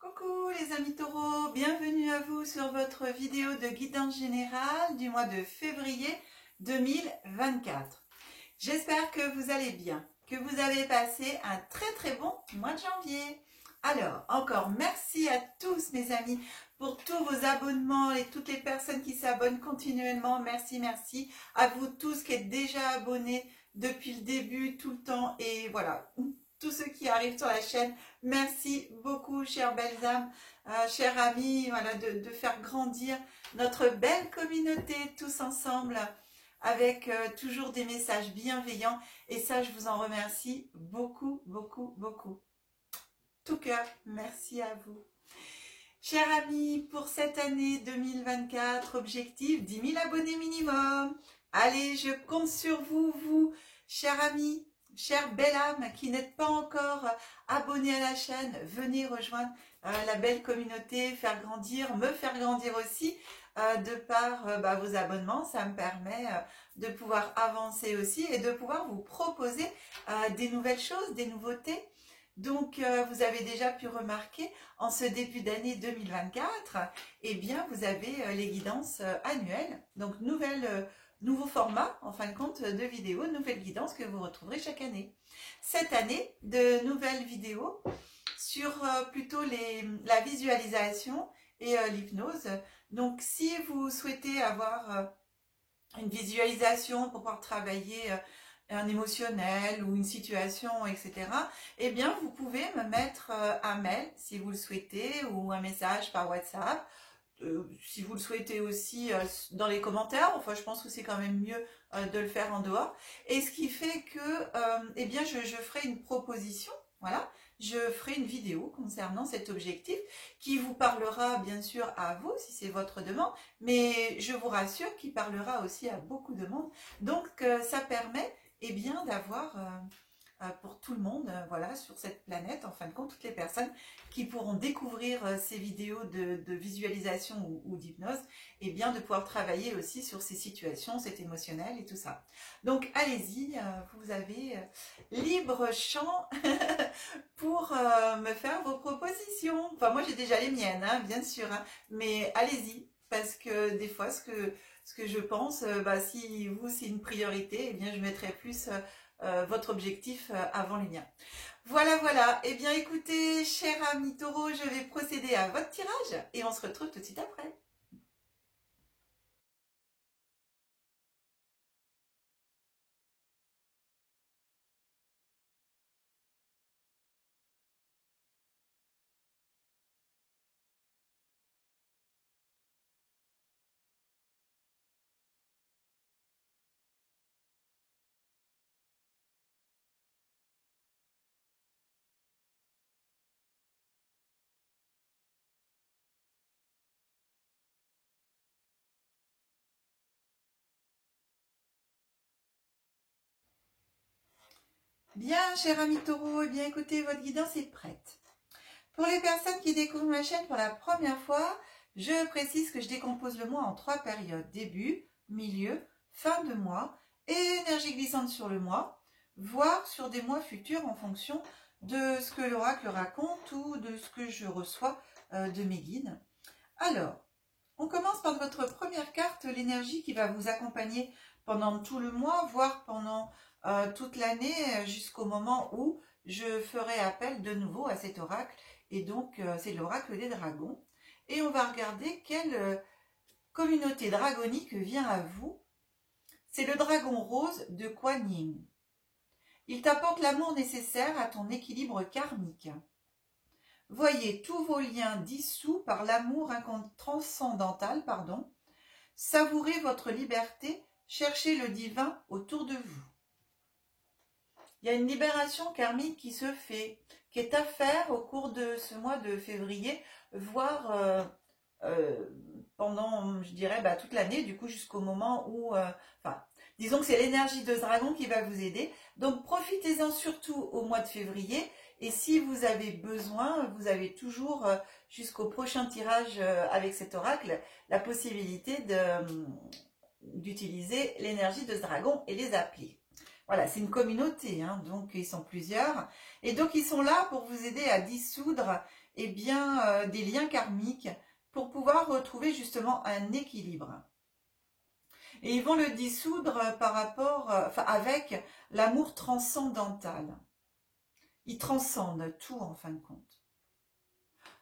Coucou les amis taureaux, bienvenue à vous sur votre vidéo de guidance générale du mois de février 2024. J'espère que vous allez bien, que vous avez passé un très bon mois de janvier. Alors, encore merci à tous mes amis pour tous vos abonnements et toutes les personnes qui s'abonnent continuellement. Merci à vous tous qui êtes déjà abonnés depuis le début, tout le temps et voilà. Tous ceux qui arrivent sur la chaîne, merci beaucoup, chères belles âmes, chers amis, voilà, de faire grandir notre belle communauté tous ensemble avec toujours des messages bienveillants. Et ça, je vous en remercie beaucoup. Tout cœur, merci à vous. Chers amis, pour cette année 2024, objectif 10 000 abonnés minimum. Allez, je compte sur vous, chers amis. Chères belles âmes qui n'êtes pas encore abonnés à la chaîne, venez rejoindre la belle communauté, me faire grandir aussi de par vos abonnements. Ça me permet de pouvoir avancer aussi et de pouvoir vous proposer des nouvelles choses, des nouveautés. Donc, vous avez déjà pu remarquer en ce début d'année 2024, eh bien, vous avez les guidances annuelles, donc nouveau format, en fin de compte, de vidéos, nouvelles guidances que vous retrouverez chaque année. Cette année, de nouvelles vidéos sur plutôt la visualisation et l'hypnose. Donc, si vous souhaitez avoir une visualisation pour pouvoir travailler un émotionnel ou une situation, etc., eh bien, vous pouvez me mettre un mail si vous le souhaitez ou un message par WhatsApp. Si vous le souhaitez aussi dans les commentaires, enfin je pense que c'est quand même mieux de le faire en dehors. Et ce qui fait que, eh bien je ferai une proposition, voilà, je ferai une vidéo concernant cet objectif qui vous parlera bien sûr à vous si c'est votre demande, mais je vous rassure qu'il parlera aussi à beaucoup de monde. Donc ça permet, eh bien, d'avoir pour tout le monde, voilà, sur cette planète, en fin de compte, toutes les personnes qui pourront découvrir ces vidéos de visualisation ou d'hypnose, et bien de pouvoir travailler aussi sur ces situations, cet émotionnel et tout ça. Donc allez-y, vous avez libre champ pour me faire vos propositions. Enfin moi j'ai déjà les miennes, hein, bien sûr, hein, mais allez-y, parce que des fois ce que je pense, si vous c'est une priorité, eh bien je mettrai plus votre objectif avant les miens. Voilà. Eh bien écoutez, chers amis taureaux, je vais procéder à votre tirage et on se retrouve tout de suite après. Bien, chers amis taureaux, eh bien écoutez, votre guidance est prête. Pour les personnes qui découvrent ma chaîne pour la première fois, je précise que je décompose le mois en 3 périodes. Début, milieu, fin de mois et énergie glissante sur le mois, voire sur des mois futurs en fonction de ce que l'oracle raconte ou de ce que je reçois de mes guides. Alors, on commence par votre première carte, l'énergie qui va vous accompagner pendant tout le mois, voire pendant toute l'année jusqu'au moment où je ferai appel de nouveau à cet oracle. Et donc, c'est l'oracle des dragons. Et on va regarder quelle communauté dragonique vient à vous. C'est le dragon rose de Kuan Yin. Il t'apporte l'amour nécessaire à ton équilibre karmique. Voyez tous vos liens dissous par l'amour transcendantal, Savourez votre liberté, cherchez le divin autour de vous. Il y a une libération karmique qui se fait, qui est à faire au cours de ce mois de février, voire pendant, je dirais, toute l'année, du coup, jusqu'au moment où... disons que c'est l'énergie de ce dragon qui va vous aider. Donc, profitez-en surtout au mois de février. Et si vous avez besoin, vous avez toujours, jusqu'au prochain tirage avec cet oracle, la possibilité d'utiliser l'énergie de ce dragon et les appeler. Voilà, c'est une communauté, hein, donc ils sont plusieurs. Et donc, ils sont là pour vous aider à dissoudre eh bien, des liens karmiques pour pouvoir retrouver justement un équilibre. Et ils vont le dissoudre par rapport, avec l'amour transcendantal. Ils transcendent tout en fin de compte.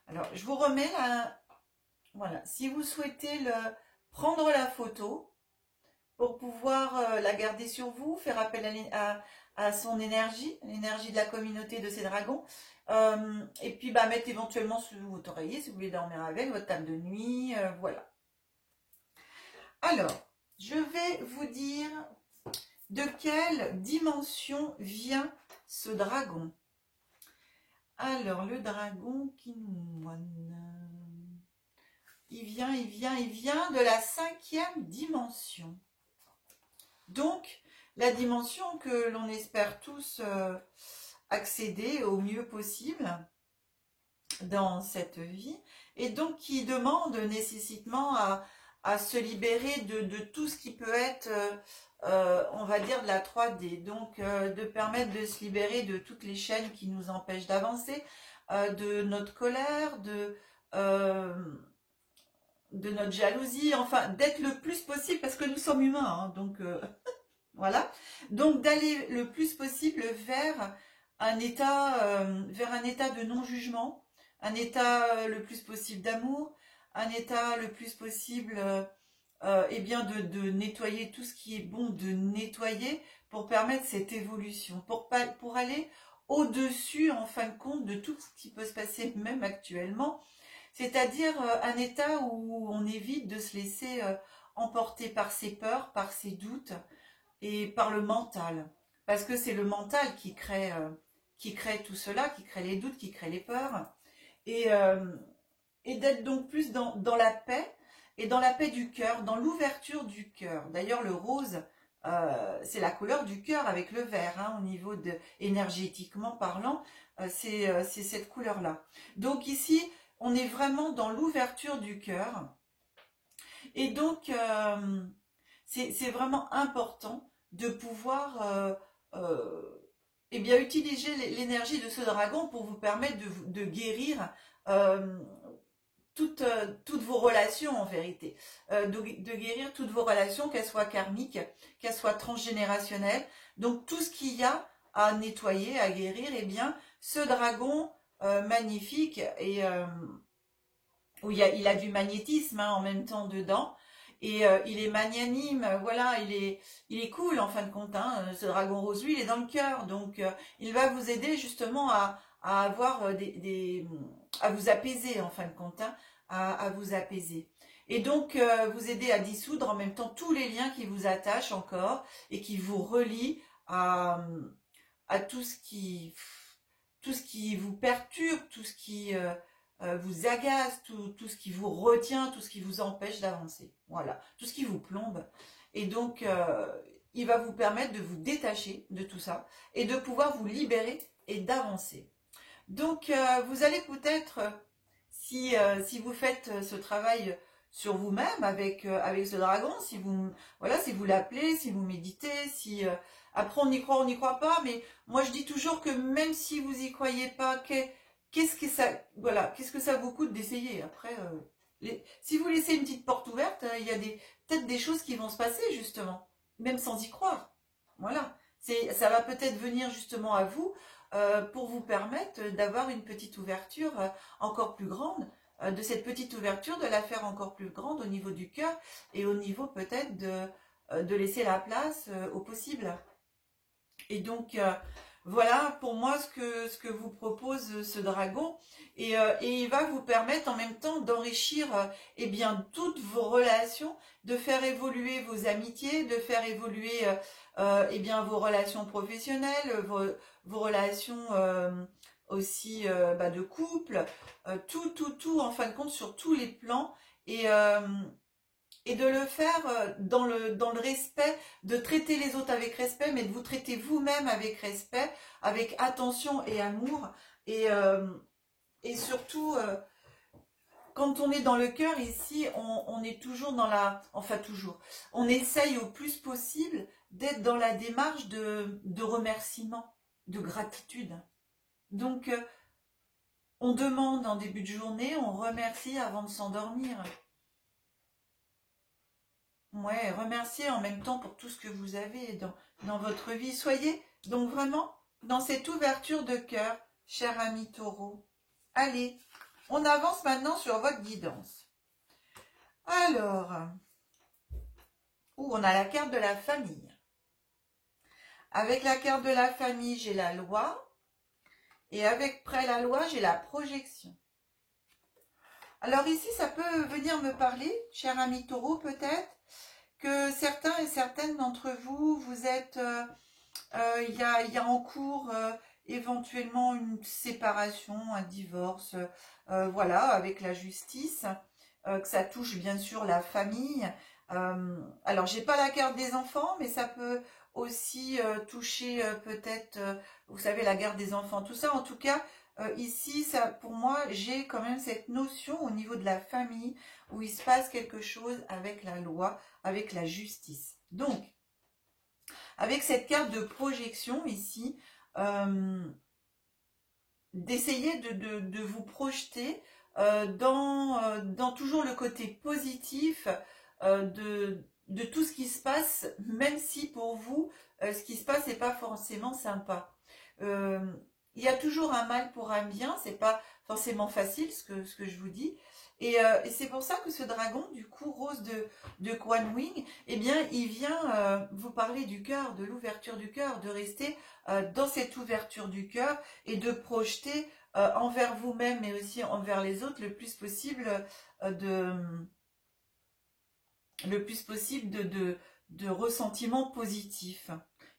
Alors, je vous remets là, voilà, si vous souhaitez prendre la photo pour pouvoir la garder sur vous, faire appel à son énergie, l'énergie de la communauté de ces dragons, et puis mettre éventuellement sous votre oreiller si vous voulez dormir avec, votre table de nuit, voilà. Alors, je vais vous dire de quelle dimension vient ce dragon. Alors, le dragon qui nous moine, il vient de la 5e dimension. Donc, la dimension que l'on espère tous accéder au mieux possible dans cette vie, et donc qui demande nécessitement à se libérer de tout ce qui peut être, on va dire, de la 3D. Donc, de permettre de se libérer de toutes les chaînes qui nous empêchent d'avancer, de notre colère, de notre jalousie, enfin, d'être le plus possible, parce que nous sommes humains, hein, donc voilà. Donc, d'aller le plus possible vers un état de non-jugement, un état le plus possible d'amour, un état le plus possible eh bien de nettoyer tout ce qui est bon de nettoyer pour permettre cette évolution, pour aller au-dessus en fin de compte de tout ce qui peut se passer même actuellement, c'est-à-dire un état où on évite de se laisser emporter par ses peurs, par ses doutes et par le mental, parce que c'est le mental qui crée tout cela, qui crée les doutes, qui crée les peurs, et d'être donc plus dans la paix, et dans la paix du cœur, dans l'ouverture du cœur. D'ailleurs, le rose, c'est la couleur du cœur avec le vert, hein, au niveau énergétiquement parlant, c'est cette couleur-là. Donc ici, on est vraiment dans l'ouverture du cœur, et donc c'est vraiment important de pouvoir eh bien, utiliser l'énergie de ce dragon pour vous permettre de guérir toutes vos relations en vérité, de guérir toutes vos relations, qu'elles soient karmiques, qu'elles soient transgénérationnelles. Donc tout ce qu'il y a à nettoyer, à guérir, eh bien ce dragon magnifique, et où il a du magnétisme en même temps dedans, et il est magnanime, voilà, il est cool en fin de compte, hein, ce dragon rose, lui, il est dans le cœur, donc il va vous aider justement à avoir à vous apaiser en fin de compte, hein, à vous apaiser. Et donc vous aider à dissoudre en même temps tous les liens qui vous attachent encore et qui vous relient à tout ce qui vous perturbe, tout ce qui vous agace, tout ce qui vous retient, tout ce qui vous empêche d'avancer. Voilà, tout ce qui vous plombe. Et donc, il va vous permettre de vous détacher de tout ça et de pouvoir vous libérer et d'avancer. Donc, vous allez peut-être, si vous faites ce travail sur vous-même avec ce dragon, si vous l'appelez, si vous méditez, si après on y croit pas, mais moi je dis toujours que même si vous y croyez pas, qu'est-ce que ça vous coûte d'essayer? Après, si vous laissez une petite porte ouverte, il y a peut-être des choses qui vont se passer justement, même sans y croire. Voilà, ça va peut-être venir justement à vous pour vous permettre d'avoir une petite ouverture encore plus grande, de cette petite ouverture, de la faire encore plus grande au niveau du cœur et au niveau peut-être de laisser la place au possible. Et donc, voilà pour moi ce que vous propose ce dragon, et il va vous permettre en même temps d'enrichir eh bien toutes vos relations, de faire évoluer vos amitiés, de faire évoluer eh bien vos relations professionnelles, vos relations aussi de couple, tout en fin de compte sur tous les plans, et de le faire dans le respect, de traiter les autres avec respect, mais de vous traiter vous-même avec respect, avec attention et amour, et surtout, quand on est dans le cœur ici, on est toujours on essaye au plus possible d'être dans la démarche de remerciement, de gratitude. Donc, On demande en début de journée, on remercie avant de s'endormir. Ouais, remerciez en même temps pour tout ce que vous avez dans votre vie. Soyez donc vraiment dans cette ouverture de cœur, cher ami Taureau. Allez, on avance maintenant sur votre guidance. Alors, on a la carte de la famille. Avec la carte de la famille, j'ai la loi. Et avec près la loi, j'ai la projection. Alors ici, ça peut venir me parler, cher ami Taureau, peut-être, que certains et certaines d'entre vous, vous êtes, il y a en cours éventuellement une séparation, un divorce, voilà, avec la justice, que ça touche bien sûr la famille. Alors, j'ai pas la carte des enfants, mais ça peut aussi toucher peut-être, vous savez, la garde des enfants, tout ça. En tout cas, ici, ça, pour moi, j'ai quand même cette notion au niveau de la famille où il se passe quelque chose avec la loi, avec la justice. Donc, avec cette carte de projection ici, d'essayer de vous projeter dans toujours le côté positif de tout ce qui se passe, même si pour vous, ce qui se passe n'est pas forcément sympa. Il y a toujours un mal pour un bien, c'est pas forcément facile ce que je vous dis. Et c'est pour ça que ce dragon, du coup, rose de Kuan Yin, eh bien, il vient vous parler du cœur, de l'ouverture du cœur, de rester dans cette ouverture du cœur et de projeter envers vous-même, mais aussi envers les autres, le plus possible de ressentiments positifs,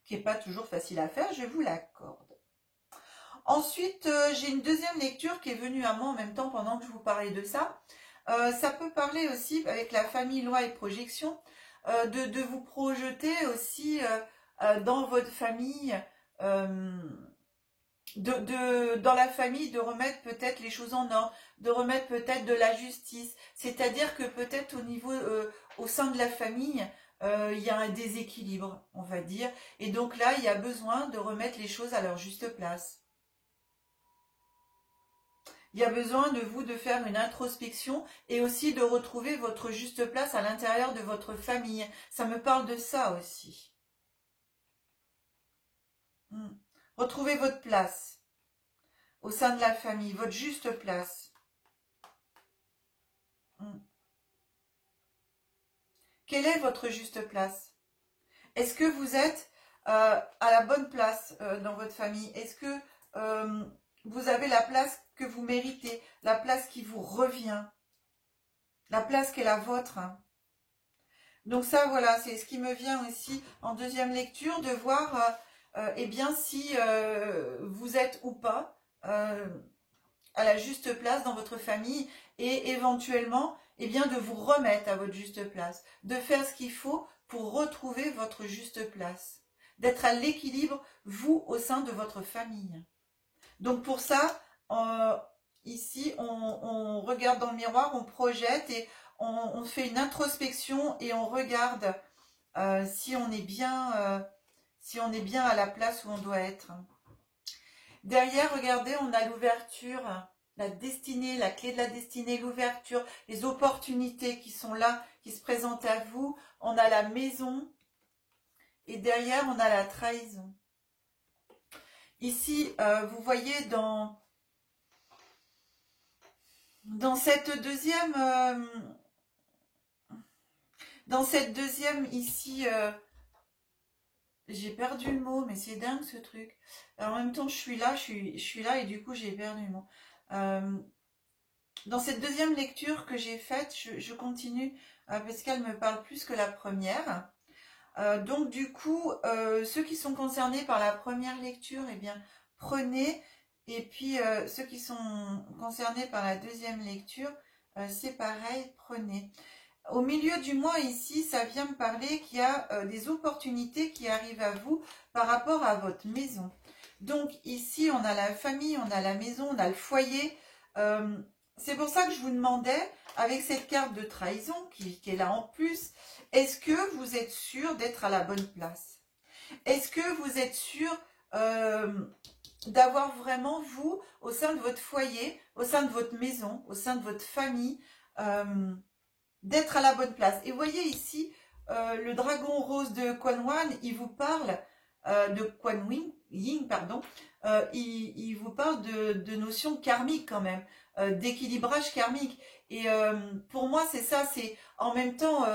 qui n'est pas toujours facile à faire, je vous l'accorde. Ensuite, j'ai une deuxième lecture qui est venue à moi en même temps pendant que je vous parlais de ça. Ça peut parler aussi avec la famille, loi et projection, de vous projeter aussi dans votre famille, dans la famille, de remettre peut-être les choses en ordre, de remettre peut-être de la justice. C'est-à-dire que peut-être au niveau, au sein de la famille, il y a un déséquilibre, on va dire. Et donc là, il y a besoin de remettre les choses à leur juste place. Il y a besoin de vous de faire une introspection et aussi de retrouver votre juste place à l'intérieur de votre famille. Ça me parle de ça aussi. Retrouvez votre place au sein de la famille, votre juste place. Quelle est votre juste place? Est-ce que vous êtes à la bonne place dans votre famille? Est-ce que vous avez la place que vous méritez, la place qui vous revient, la place qui est la vôtre? Donc ça, voilà, c'est ce qui me vient aussi en deuxième lecture, de voir eh bien si vous êtes ou pas à la juste place dans votre famille et éventuellement eh bien, de vous remettre à votre juste place, de faire ce qu'il faut pour retrouver votre juste place, d'être à l'équilibre, vous, au sein de votre famille. Donc pour ça, ici, on regarde dans le miroir, on projette et on fait une introspection et on regarde si on est bien à la place où on doit être. Derrière, regardez, on a l'ouverture, la destinée, la clé de la destinée, l'ouverture, les opportunités qui sont là, qui se présentent à vous. On a la maison et derrière, on a la trahison. Ici, vous voyez dans cette deuxième ici, j'ai perdu le mot, mais c'est dingue ce truc. Alors, en même temps, je suis là et du coup, j'ai perdu le mot. Dans cette deuxième lecture que j'ai faite, je continue parce qu'elle me parle plus que la première. Donc, du coup, ceux qui sont concernés par la première lecture, eh bien, prenez. Et puis, ceux qui sont concernés par la deuxième lecture, c'est pareil, prenez. Au milieu du mois ici, ça vient me parler qu'il y a des opportunités qui arrivent à vous par rapport à votre maison. Donc ici, on a la famille, on a la maison, on a le foyer. C'est pour ça que je vous demandais, avec cette carte de trahison qui est là en plus, est-ce que vous êtes sûr d'être à la bonne place? Est-ce que vous êtes sûr d'avoir vraiment, vous, au sein de votre foyer, au sein de votre maison, au sein de votre famille, d'être à la bonne place. Et vous voyez ici, le dragon rose de Kuan Wan, il vous parle de Kuan Yin, pardon, il vous parle de notions karmiques quand même, d'équilibrage karmique. Et pour moi, c'est ça, c'est en même temps,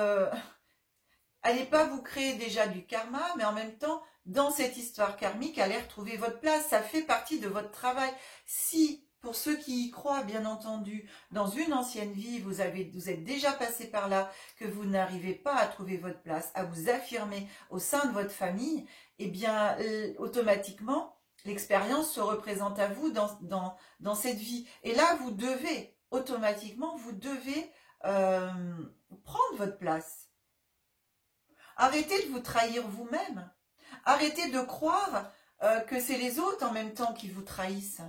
allez pas vous créer déjà du karma, mais en même temps, dans cette histoire karmique, allez retrouver votre place. Ça fait partie de votre travail. Si, pour ceux qui y croient, bien entendu, dans une ancienne vie, vous êtes déjà passé par là, que vous n'arrivez pas à trouver votre place, à vous affirmer au sein de votre famille, eh bien, automatiquement, l'expérience se représente à vous dans cette vie. Et là, vous devez, automatiquement, vous devez prendre votre place. Arrêtez de vous trahir vous-même. Arrêtez de croire que c'est les autres en même temps qui vous trahissent.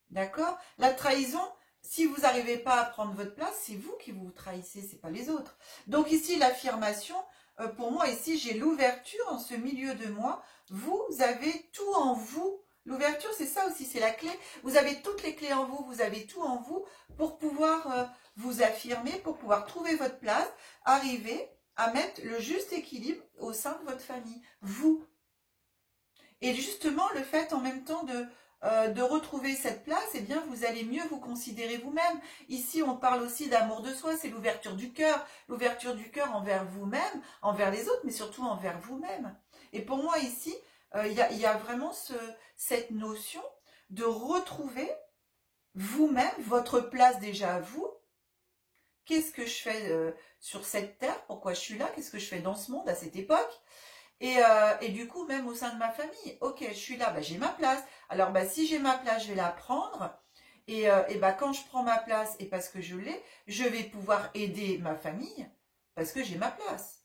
D'accord? La trahison, si vous n'arrivez pas à prendre votre place, c'est vous qui vous trahissez, c'est pas les autres. Donc ici, l'affirmation, pour moi, ici, j'ai l'ouverture en ce milieu de moi. Vous avez tout en vous. L'ouverture, c'est ça aussi, c'est la clé. Vous avez toutes les clés en vous, vous avez tout en vous pour pouvoir vous affirmer, pour pouvoir trouver votre place, arriver à mettre le juste équilibre au sein de votre famille, vous. Et justement, le fait en même temps de retrouver cette place, eh bien, vous allez mieux vous considérer vous-même. Ici, on parle aussi d'amour de soi, c'est l'ouverture du cœur envers vous-même, envers les autres, mais surtout envers vous-même. Et pour moi, ici, il y a vraiment cette notion de retrouver vous-même, votre place déjà à vous. Qu'est-ce que je fais sur cette terre? Pourquoi je suis là? Qu'est-ce que je fais dans ce monde à cette époque? Et du coup, même au sein de ma famille, ok, je suis là, bah, j'ai ma place. Alors, bah, si j'ai ma place, je vais la prendre. Et bah, quand je prends ma place, et parce que je l'ai, je vais pouvoir aider ma famille, parce que j'ai ma place.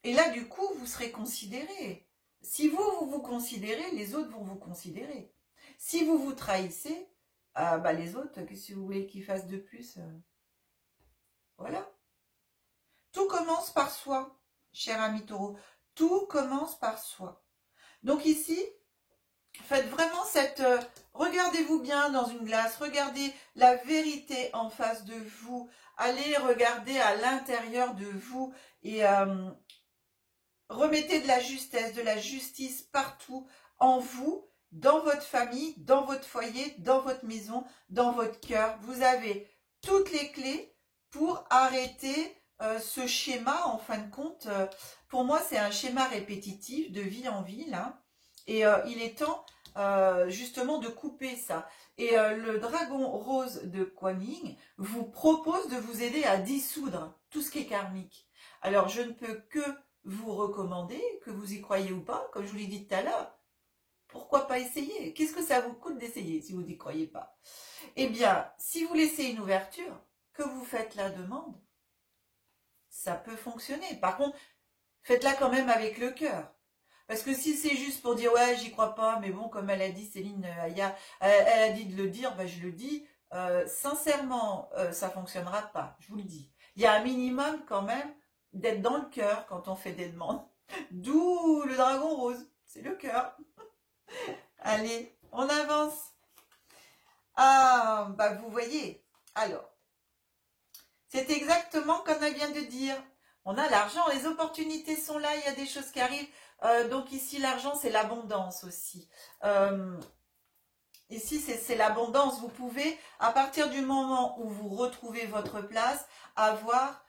Et là, du coup, vous serez considéré. Si vous vous considérez, les autres vont vous considérer. Si vous vous trahissez, bah, les autres, qu'est-ce que vous voulez qu'ils fassent de plus? Voilà. Tout commence par soi, cher ami taureau. Tout commence par soi. Donc ici, faites vraiment cette... regardez-vous bien dans une glace, regardez la vérité en face de vous. Allez regarder à l'intérieur de vous et remettez de la justesse, de la justice partout en vous, dans votre famille, dans votre foyer, dans votre maison, dans votre cœur. Vous avez toutes les clés pour arrêter ce schéma, en fin de compte. Pour moi, c'est un schéma répétitif de vie en vie, là. Et il est temps, justement, de couper ça. Et le dragon rose de Kuan Yin vous propose de vous aider à dissoudre tout ce qui est karmique. Alors, je ne peux que vous recommander, que vous y croyez ou pas, comme je vous l'ai dit tout à l'heure, pourquoi pas essayer? Qu'est-ce que ça vous coûte d'essayer si vous n'y croyez pas? Eh bien, si vous laissez une ouverture, que vous faites la demande, ça peut fonctionner. Par contre, faites-la quand même avec le cœur. Parce que si c'est juste pour dire, ouais, j'y crois pas, mais bon, comme elle a dit, Céline Aya, elle a dit de le dire, ben, je le dis, sincèrement, ça fonctionnera pas, je vous le dis. Il y a un minimum quand même d'être dans le cœur quand on fait des demandes. D'où le dragon rose, c'est le cœur. Allez, on avance. Ah, bah vous voyez. Alors, c'est exactement comme elle vient de dire. On a l'argent, les opportunités sont là, il y a des choses qui arrivent. Donc ici, l'argent, c'est l'abondance aussi. Ici, c'est l'abondance. Vous pouvez, à partir du moment où vous retrouvez votre place, avoir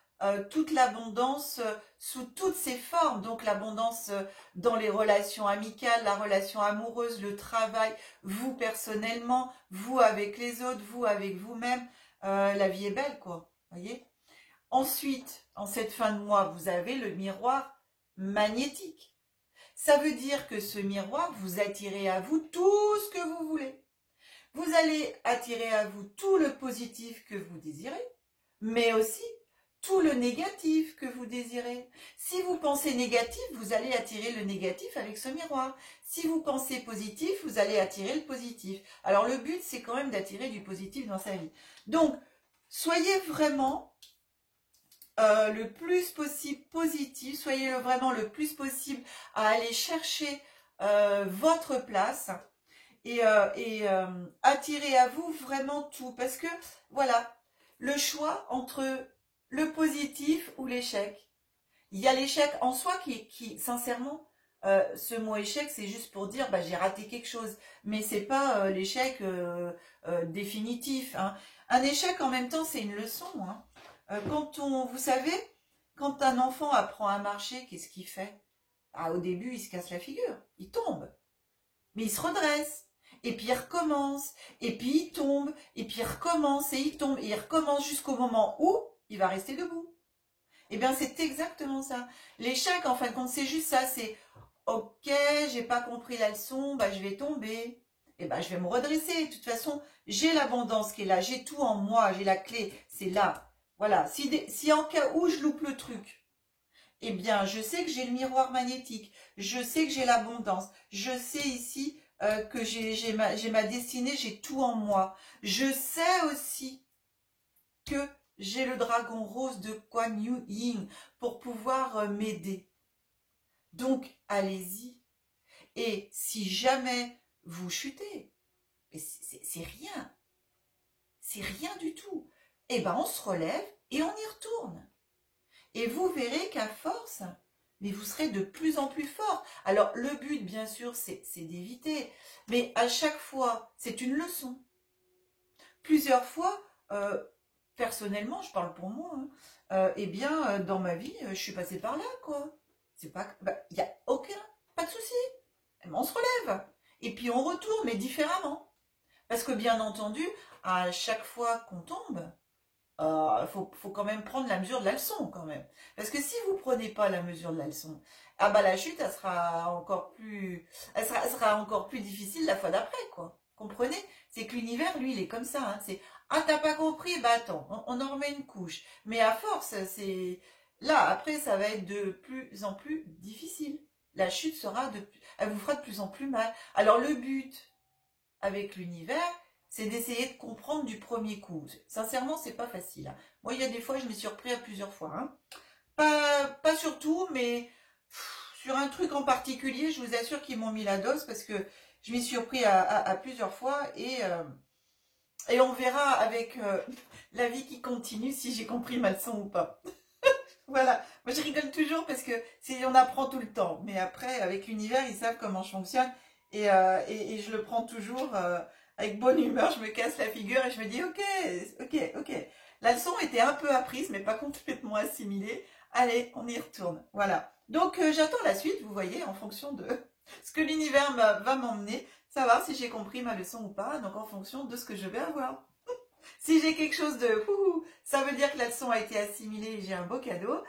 toute l'abondance sous toutes ses formes. Donc l'abondance dans les relations amicales, la relation amoureuse, le travail, vous personnellement, vous avec les autres, vous avec vous-même. La vie est belle, quoi. Voyez? Ensuite, en cette fin de mois, vous avez le miroir magnétique. Ça veut dire que ce miroir, vous attirez à vous tout ce que vous voulez. Vous allez attirer à vous tout le positif que vous désirez, mais aussi tout le négatif que vous désirez. Si vous pensez négatif, vous allez attirer le négatif avec ce miroir. Si vous pensez positif, vous allez attirer le positif. Alors le but, c'est quand même d'attirer du positif dans sa vie. Donc, soyez vraiment le plus possible positif, soyez vraiment le plus possible à aller chercher votre place et attirez à vous vraiment tout. Parce que, voilà, le choix entre le positif ou l'échec. Il y a l'échec en soi qui sincèrement, ce mot échec, c'est juste pour dire bah, j'ai raté quelque chose. Mais c'est pas l'échec définitif. Hein. Un échec en même temps, c'est une leçon. Hein. Vous savez, quand un enfant apprend à marcher, qu'est-ce qu'il fait? Ah, au début, il se casse la figure, il tombe. Mais il se redresse. Et puis il recommence. Et puis il tombe. Et puis il recommence et il tombe. Et il recommence jusqu'au moment où il va rester debout. Eh bien, c'est exactement ça. L'échec, en fin de compte, c'est juste ça. C'est ok, j'ai pas compris la leçon, bah, je vais tomber. Et ben, je vais me redresser. De toute façon, j'ai l'abondance qui est là. J'ai tout en moi. J'ai la clé. C'est là. Voilà. Si en cas où je loupe le truc, eh bien, je sais que j'ai le miroir magnétique. Je sais que j'ai l'abondance. Je sais ici que j'ai ma destinée. J'ai tout en moi. Je sais aussi que j'ai le dragon rose de Kuan Yin pour pouvoir m'aider. Donc, allez-y. Et si jamais vous chutez, c'est rien. C'est rien du tout. Eh bien, on se relève et on y retourne. Et vous verrez qu'à force, mais vous serez de plus en plus fort. Alors, le but, bien sûr, c'est d'éviter. Mais à chaque fois, c'est une leçon. Plusieurs fois, personnellement, je parle pour moi, hein, eh bien, dans ma vie, je suis passée par là, quoi. C'est pas, il n'y a pas de souci. On se relève. Et puis on retourne, mais différemment. Parce que bien entendu, à chaque fois qu'on tombe, faut quand même prendre la mesure de la leçon, quand même. Parce que si vous prenez pas la mesure de la leçon, ah bah la chute, elle sera encore plus difficile la fois d'après, quoi. Comprenez? C'est que l'univers, lui, il est comme ça. Hein. C'est ah, t'as pas compris, bah attends, on en remet une couche. Mais à force, c'est là, après, ça va être de plus en plus difficile. La chute elle vous fera de plus en plus mal. Alors le but avec l'univers, c'est d'essayer de comprendre du premier coup. Sincèrement, c'est pas facile. Hein. Moi, il y a des fois, je m'y suis repris à plusieurs fois. Hein. Pas sur tout, mais sur un truc en particulier, je vous assure qu'ils m'ont mis la dose parce que je m'y suis repris à plusieurs fois et on verra avec la vie qui continue si j'ai compris ma leçon ou pas. Voilà, moi je rigole toujours parce que on apprend tout le temps, mais après avec l'univers ils savent comment je fonctionne et je le prends toujours avec bonne humeur, je me casse la figure et je me dis ok, la leçon était un peu apprise mais pas complètement assimilée, allez on y retourne, voilà. Donc j'attends la suite, vous voyez, en fonction de ce que l'univers va m'emmener, savoir si j'ai compris ma leçon ou pas, donc en fonction de ce que je vais avoir. Si j'ai quelque chose de ça veut dire que la leçon a été assimilée et j'ai un beau cadeau.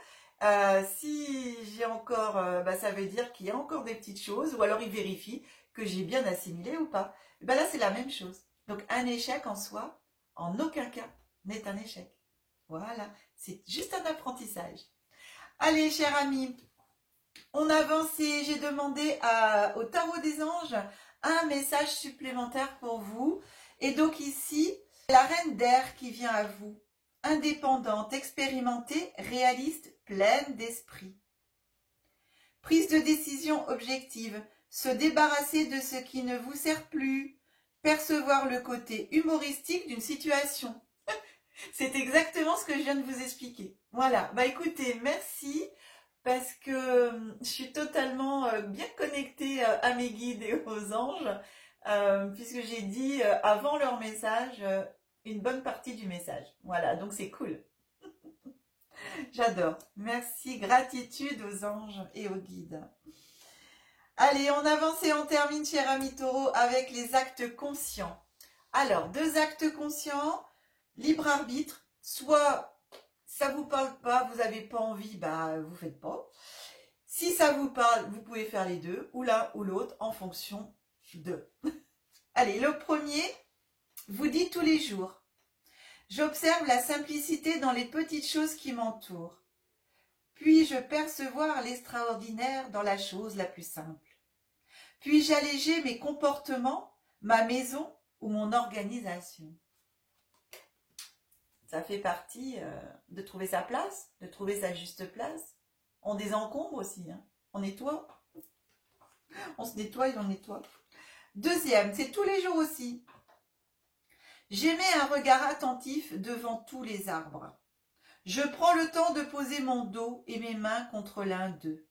Si j'ai encore, ça veut dire qu'il y a encore des petites choses, ou alors il vérifie que j'ai bien assimilé ou pas. Et là, c'est la même chose. Donc, un échec en soi, en aucun cas, n'est un échec. Voilà, c'est juste un apprentissage. Allez, chers amis, on avance et j'ai demandé au Tarot des Anges un message supplémentaire pour vous. Et donc ici, la reine d'air qui vient à vous, indépendante, expérimentée, réaliste, pleine d'esprit. Prise de décision objective, se débarrasser de ce qui ne vous sert plus, percevoir le côté humoristique d'une situation. C'est exactement ce que je viens de vous expliquer. Voilà, bah écoutez, merci, parce que je suis totalement bien connectée à mes guides et aux anges, puisque j'ai dit avant leur message une bonne partie du message. Voilà, donc c'est cool. J'adore. Merci, gratitude aux anges et aux guides. Allez, on avance et on termine, cher ami taureau, avec les actes conscients. Alors, 2 actes conscients, libre arbitre, soit ça vous parle pas, vous n'avez pas envie, bah vous faites pas. Si ça vous parle, vous pouvez faire les deux, ou l'un ou l'autre, en fonction de. Allez, le premier, vous dites tous les jours. J'observe la simplicité dans les petites choses qui m'entourent. Puis-je percevoir l'extraordinaire dans la chose la plus simple? Puis-je alléger mes comportements, ma maison ou mon organisation? Ça fait partie de trouver sa place, de trouver sa juste place. On désencombre aussi, hein. On nettoie. On se nettoie et on nettoie. Deuxième, c'est tous les jours aussi. J'émets un regard attentif devant tous les arbres. Je prends le temps de poser mon dos et mes mains contre l'un d'eux.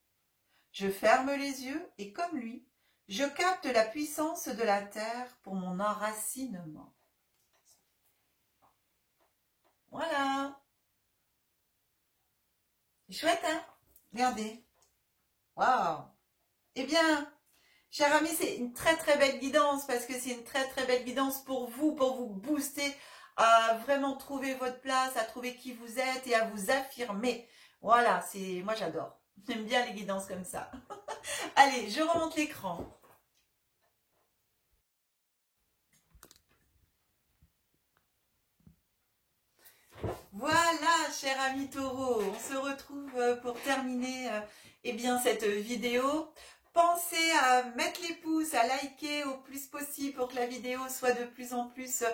Je ferme les yeux et comme lui, je capte la puissance de la terre pour mon enracinement. Voilà. Chouette, hein? Regardez. Waouh. Eh bien, cher ami, c'est une très très belle guidance parce que c'est une très très belle guidance pour vous booster à vraiment trouver votre place, à trouver qui vous êtes et à vous affirmer. Voilà, moi j'adore. J'aime bien les guidances comme ça. Allez, je remonte l'écran. Voilà, cher ami Taureau, on se retrouve pour terminer eh bien, cette vidéo. Pensez à mettre les pouces, à liker au plus possible pour que la vidéo soit de plus en plus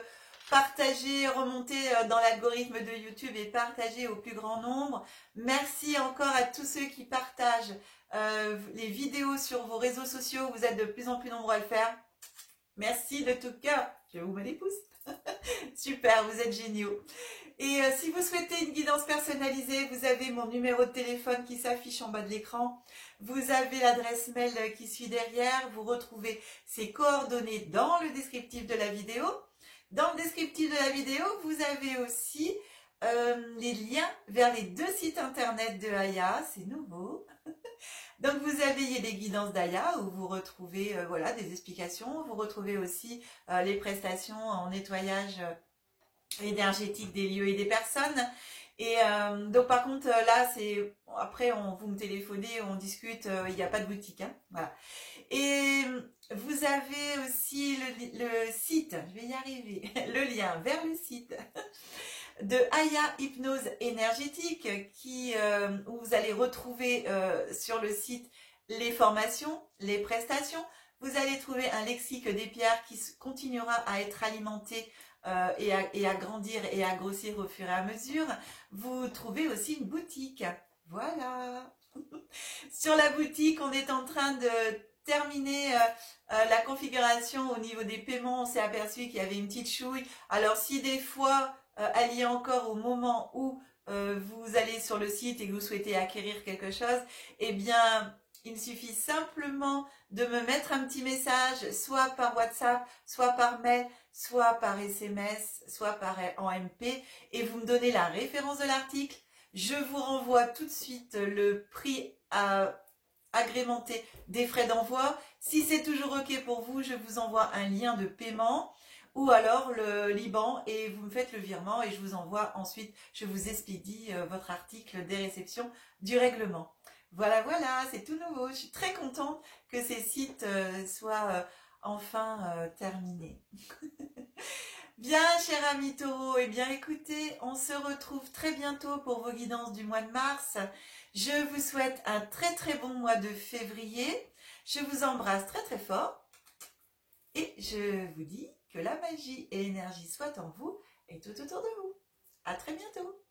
partagée, remontée dans l'algorithme de YouTube et partagée au plus grand nombre. Merci encore à tous ceux qui partagent les vidéos sur vos réseaux sociaux. Vous êtes de plus en plus nombreux à le faire. Merci de tout cœur. Je vous mets des pouces. Super, vous êtes géniaux. Et si vous souhaitez une guidance personnalisée, vous avez mon numéro de téléphone qui s'affiche en bas de l'écran. Vous avez l'adresse mail qui suit derrière. Vous retrouvez ces coordonnées dans le descriptif de la vidéo. Dans le descriptif de la vidéo, vous avez aussi les liens vers les 2 sites internet de Aya. C'est nouveau. Donc vous avez les guidances d'Aya où vous retrouvez voilà, des explications. Vous retrouvez aussi les prestations en nettoyage énergétique des lieux et des personnes. Et donc par contre là c'est après vous me téléphonez, on discute, il n'y a pas de boutique, hein, voilà. Et vous avez aussi le site, je vais y arriver, le lien vers le site de Aya Hypnose Énergétique où vous allez retrouver sur le site les formations, les prestations. Vous allez trouver un lexique des pierres qui continuera à être alimenté et à grandir et à grossir au fur et à mesure. Vous trouvez aussi une boutique. Voilà. Sur la boutique, on est en train de terminer la configuration au niveau des paiements. On s'est aperçu qu'il y avait une petite chouille. Alors si des fois, elle y est encore au moment où vous allez sur le site et que vous souhaitez acquérir quelque chose, eh bien, il suffit simplement de me mettre un petit message, soit par WhatsApp, soit par mail, soit par SMS, soit en MP, et vous me donnez la référence de l'article. Je vous renvoie tout de suite le prix agrémenté des frais d'envoi. Si c'est toujours OK pour vous, je vous envoie un lien de paiement ou alors le Liban et vous me faites le virement et je vous envoie ensuite, je vous expédie votre article des réceptions du règlement. Voilà, voilà, c'est tout nouveau. Je suis très contente que ces sites soient enfin terminés. Bien, cher ami Taureau, eh bien écoutez, on se retrouve très bientôt pour vos guidances du mois de mars. Je vous souhaite un très très bon mois de février. Je vous embrasse très très fort et je vous dis que la magie et l'énergie soient en vous et tout autour de vous. À très bientôt.